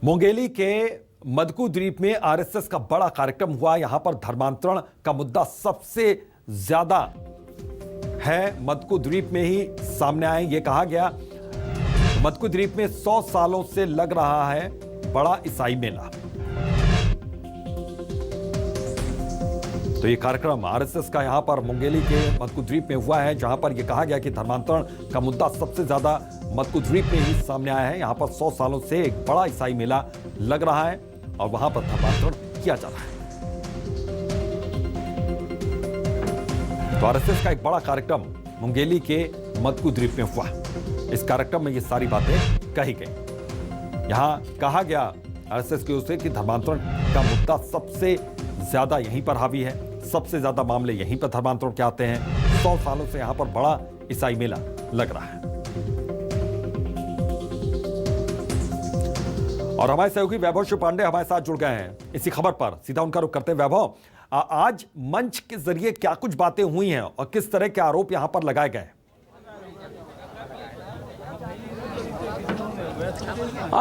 मुंगेली के मदकू द्वीप में आरएसएस का बड़ा कार्यक्रम हुआ। यहां पर धर्मांतरण का मुद्दा सबसे ज्यादा है। मदकू द्वीप में ही सामने आए। यह कहा गया मदकू द्वीप में 100 सालों से लग रहा है बड़ा ईसाई मेला। तो ये कार्यक्रम आरएसएस का यहां पर मुंगेली के मदकू द्वीप में हुआ है, जहां पर यह कहा गया कि धर्मांतरण का मुद्दा सबसे ज्यादा मदकू द्वीप में ही सामने आया है। यहां पर 100 सालों से एक बड़ा ईसाई मेला लग रहा है और वहां पर धर्मांतरण किया जा रहा है। तो आरएसएस का एक बड़ा कार्यक्रम मुंगेली के मदकू द्वीप में हुआ। इस कार्यक्रम में ये सारी बातें कही गई। यहां कहा गया आरएसएस की ओर से कि धर्मांतरण का मुद्दा सबसे ज्यादा यहीं पर हावी है, सबसे ज्यादा मामले यहीं पर धर्मांतरण के आते हैं। 100 सालों से यहां पर बड़ा ईसाई मेला लग रहा है। और हमारे सहयोगी वैभव शिव पांडे हमारे साथ जुड़ गए हैं इसी खबर पर। सीधा उनका रुख करते हैं। वैभव, आज मंच के जरिए क्या कुछ बातें हुई हैं और किस तरह के आरोप यहां पर लगाए गए?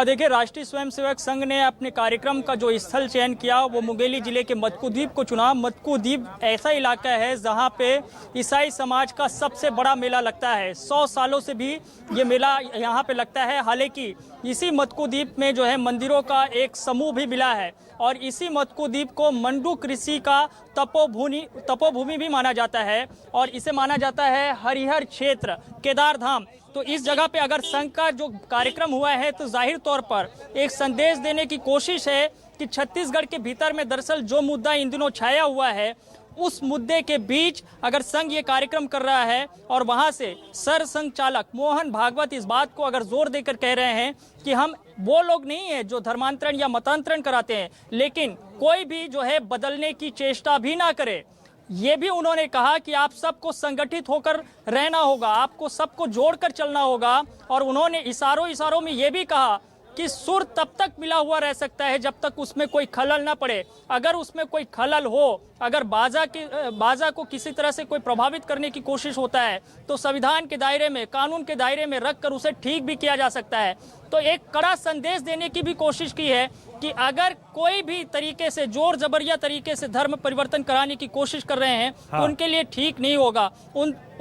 देखिए, राष्ट्रीय स्वयंसेवक संघ ने अपने कार्यक्रम का जो स्थल चयन किया वो मुंगेली जिले के मदकू द्वीप को चुना। मदकू द्वीप ऐसा इलाका है जहां पे ईसाई समाज का सबसे बड़ा मेला लगता है। 100 सालों से भी ये मेला यहां पे लगता है। हालांकि इसी मदकू द्वीप में जो है मंदिरों का एक समूह भी मिला है और इसी मदकू द्वीप को मंडूक ऋषि का तपोभूमि भी माना जाता है और इसे माना जाता है हरिहर क्षेत्र, केदार धाम। तो इस जगह पे अगर संघ का जो कार्यक्रम हुआ है तो जाहिर तौर पर एक संदेश देने की कोशिश है कि छत्तीसगढ़ के भीतर में दरअसल जो मुद्दा इन दिनों छाया हुआ है उस मुद्दे के बीच अगर संघ ये कार्यक्रम कर रहा है और वहां से सरसंघ चालक मोहन भागवत इस बात को अगर जोर देकर कह रहे हैं कि हम वो लोग नहीं है जो धर्मांतरण या मतांतरण कराते हैं, लेकिन कोई भी जो है बदलने की चेष्टा भी ना करे। ये भी उन्होंने कहा कि आप सबको संगठित होकर रहना होगा, आपको सबको जोड़कर चलना होगा। और उन्होंने इशारों में ये भी कहा कि सुर तब तक मिला हुआ रह सकता है जब तक उसमें कोई खलल ना पड़े। अगर उसमें कोई खलल हो, अगर बाजा को किसी तरह से कोई प्रभावित करने की कोशिश होता है तो संविधान के दायरे में, कानून के दायरे में रखकर उसे ठीक भी किया जा सकता है। तो एक कड़ा संदेश देने की भी कोशिश की है कि अगर कोई भी तरीके से जोर जबरिया तरीके से धर्म परिवर्तन कराने की कोशिश कर रहे हैं तो उनके लिए ठीक नहीं होगा।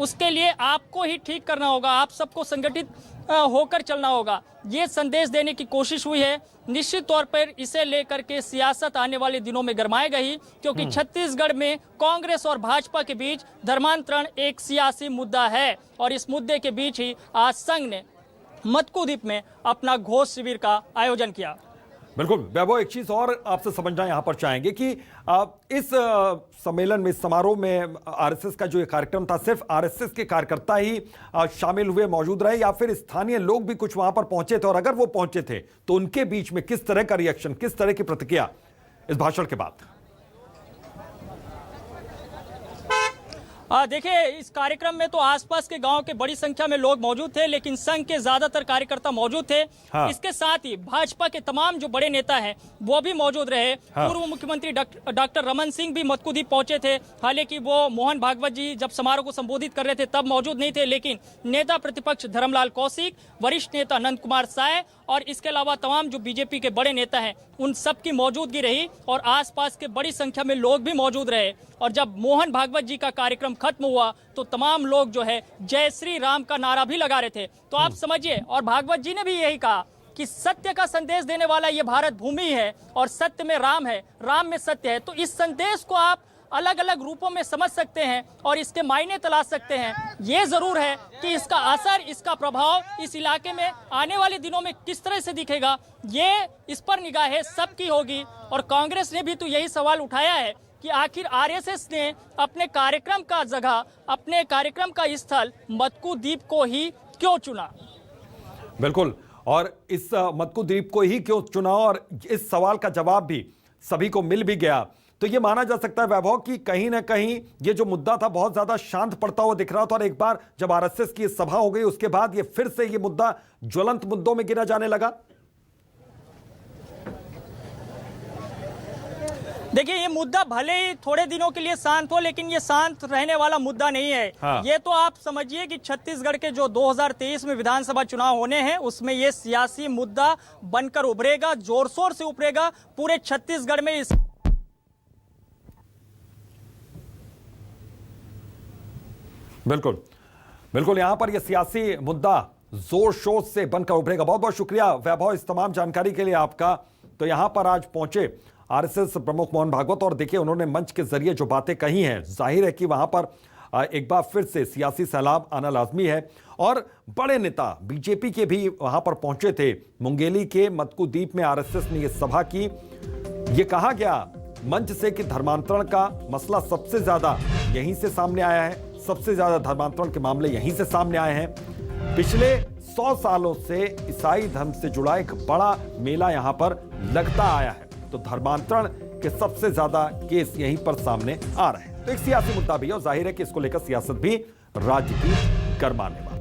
उसके लिए आपको ही ठीक करना होगा, आप सबको संगठित होकर चलना होगा। ये संदेश देने की कोशिश हुई है। निश्चित तौर पर इसे लेकर के सियासत आने वाले दिनों में गरमाए गई, क्योंकि छत्तीसगढ़ में कांग्रेस और भाजपा के बीच धर्मांतरण एक सियासी मुद्दा है और इस मुद्दे के बीच ही आज संघ ने मदकू द्वीप में अपना घोष शिविर का आयोजन किया। बिल्कुल वैभव, एक चीज और आपसे समझना यहां पर चाहेंगे कि इस सम्मेलन में, इस समारोह में आरएसएस का जो ये कार्यक्रम था, सिर्फ आरएसएस के कार्यकर्ता ही शामिल हुए, मौजूद रहे, या फिर स्थानीय लोग भी कुछ वहां पर पहुंचे थे? और अगर वो पहुंचे थे तो उनके बीच में किस तरह का रिएक्शन, किस तरह की प्रतिक्रिया इस भाषण के बाद? देखिए, इस कार्यक्रम में तो आसपास के गांव के बड़ी संख्या में लोग मौजूद थे, लेकिन संघ के ज्यादातर कार्यकर्ता मौजूद थे। इसके साथ ही भाजपा के तमाम जो बड़े नेता हैं वो भी मौजूद रहे। पूर्व मुख्यमंत्री डॉक्टर रमन सिंह भी मदकू द्वीप पहुंचे थे। हालांकि वो मोहन भागवत जी जब समारोह को संबोधित कर रहे थे तब मौजूद नहीं थे, लेकिन नेता प्रतिपक्ष धर्मलाल कौशिक, वरिष्ठ नेता नंद कुमार साय और इसके अलावा तमाम जो बीजेपी के बड़े नेता हैं उन सब की मौजूदगी रही और आसपास के बड़ी संख्या में लोग भी मौजूद रहे। और जब मोहन भागवत जी का कार्यक्रम खत्म हुआ तो तमाम लोग जो है जय श्री राम का नारा भी लगा रहे थे। तो आप समझिए, और भागवत जी ने भी यही कहा कि सत्य का संदेश देने वाला ये भारत भूमि है और सत्य में राम है, राम में सत्य है। तो इस संदेश को आप अलग अलग रूपों में समझ सकते हैं और इसके मायने तलाश सकते हैं। ये जरूर है कि इसका असर, इसका प्रभाव इस इलाके में आने वाले दिनों में किस तरह से दिखेगा, ये इस पर निगाहें सबकी होगी। और कांग्रेस ने भी तो यही सवाल उठाया है कि आखिर आरएसएस ने अपने कार्यक्रम का जगह, अपने कार्यक्रम का स्थल मदकू द्वीप को ही क्यों चुना? बिल्कुल, और इस मदकू द्वीप को ही क्यों चुना, और इस सवाल का जवाब भी सभी को मिल भी गया। तो ये माना जा सकता है वैभव कि कहीं ना कहीं ये जो मुद्दा था बहुत ज्यादा शांत पड़ता हुआ दिख रहा था, और एक बार जब आरएसएस की सभा हो गई उसके बाद ये फिर से ये मुद्दा ज्वलंत मुद्दों में गिना जाने लगा। देखिए, ये मुद्दा भले ही थोड़े दिनों के लिए शांत हो, लेकिन ये शांत रहने वाला मुद्दा नहीं है। हाँ। ये तो आप समझिए कि छत्तीसगढ़ के जो 2023 में विधानसभा चुनाव होने हैं, उसमें ये सियासी मुद्दा बनकर उभरेगा, जोर शोर से उभरेगा। पूरे छत्तीसगढ़ में इस बिल्कुल बिल्कुल यहां पर यह सियासी मुद्दा जोर शोर से बनकर उभरेगा। बहुत बहुत शुक्रिया वैभव इस तमाम जानकारी के लिए आपका। तो यहां पर आज पहुंचे आरएसएस प्रमुख मोहन भागवत और देखिए उन्होंने मंच के जरिए जो बातें कही हैं, जाहिर है कि वहां पर एक बार फिर से सियासी सैलाब आना लाजमी है। और बड़े नेता बीजेपी के भी वहां पर पहुंचे थे। मुंगेली के मत्कुद्वीप में आरएसएस ने यह सभा की। यह कहा गया मंच से कि धर्मांतरण का मसला सबसे ज्यादा यहीं से सामने आया है, सबसे ज्यादा धर्मांतरण के मामले यहीं से सामने आए हैं। पिछले 100 सालों से ईसाई धर्म से जुड़ा एक बड़ा मेला यहां पर लगता आया है, तो धर्मांतरण के सबसे ज्यादा केस यहीं पर सामने आ रहे हैं। तो एक सियासी मुद्दा भी है और जाहिर है कि इसको लेकर सियासत भी राज्य की गरमाने वाली है।